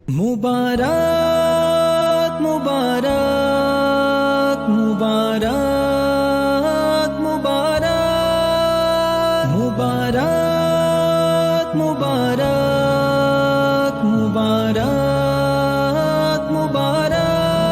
مبارک مبارک مبارک مبارک مبارک مبارک مبارک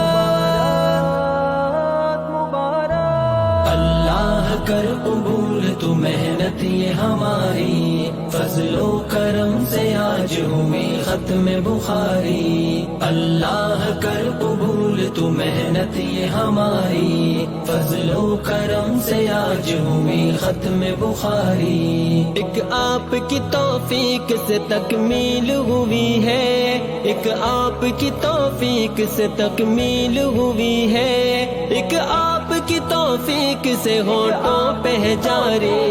مبارک اللہ کر قبول تو محنت یہ ہماری، فضل و کرم سے آج ہوئی ختم بخاری۔ اللہ کر قبول تو محنت یہ ہماری، فضل و کرم سے آج ہوئی ختم بخاری۔ ایک آپ کی توفیق سے تکمیل ہوئی ہے، ایک آپ کی توفیق سے تکمیل ہوئی ہے، ایک آپ کی توفیق سے ہونٹوں پہ جاری،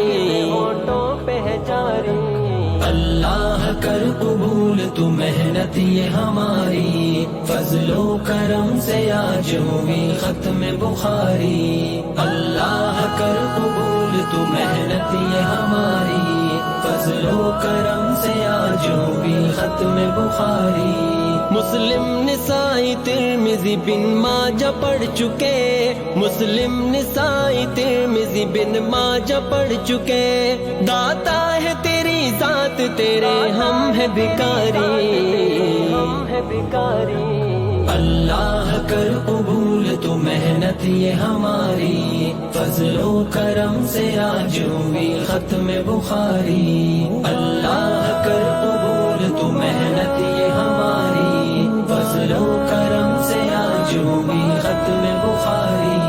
اللہ کر قبول تو محنت یہ ہماری، فضل و کرم سے آج ہوئی ختم بخاری۔ اللہ کر قبول تو محنت یہ ہماری، فضل و کرم سے آج ہوئی ختم بخاری۔ مسلم نسائی ترمذی بن ماجہ پڑھ چکے، مسلم نسائی ترمذی بن ماجہ پڑھ چکے، داتا ہے تیری ذات تیرے ہم ہے بھکاری۔ اللہ کر قبول تو محنت یہ ہماری، فضل و کرم سے آج ہوئی ختم بخاری۔ اللہ کر قبول تو محنت یہ ہماری، فضل و کرم سے آج ہوئی ختم بخاری۔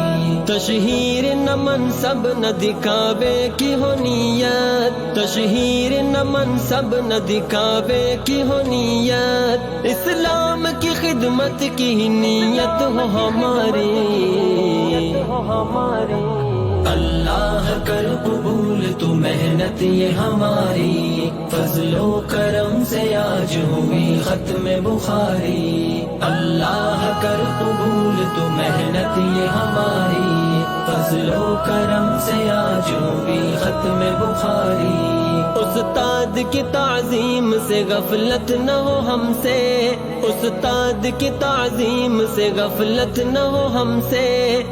تشہیر نہ منصب نہ دکھاوے کی ہو نیت، تشہیر نہ منصب نہ دکھاوے کی ہو نیت، اسلام کی خدمت کی نیت ہو ہماری۔ اللہ کر قبول تو محنت یہ ہماری، فضل و کرم سے آج ہوئی ختم بخاری۔ اللہ کر قبول تو محنت یہ ہماری، فضل و کرم سے آج ہوئی ختم بخاری۔ استاد کی تعظیم سے غفلت نہ ہو ہم سے، استاد کی تعظیم سے غفلت نہ ہو ہم سے،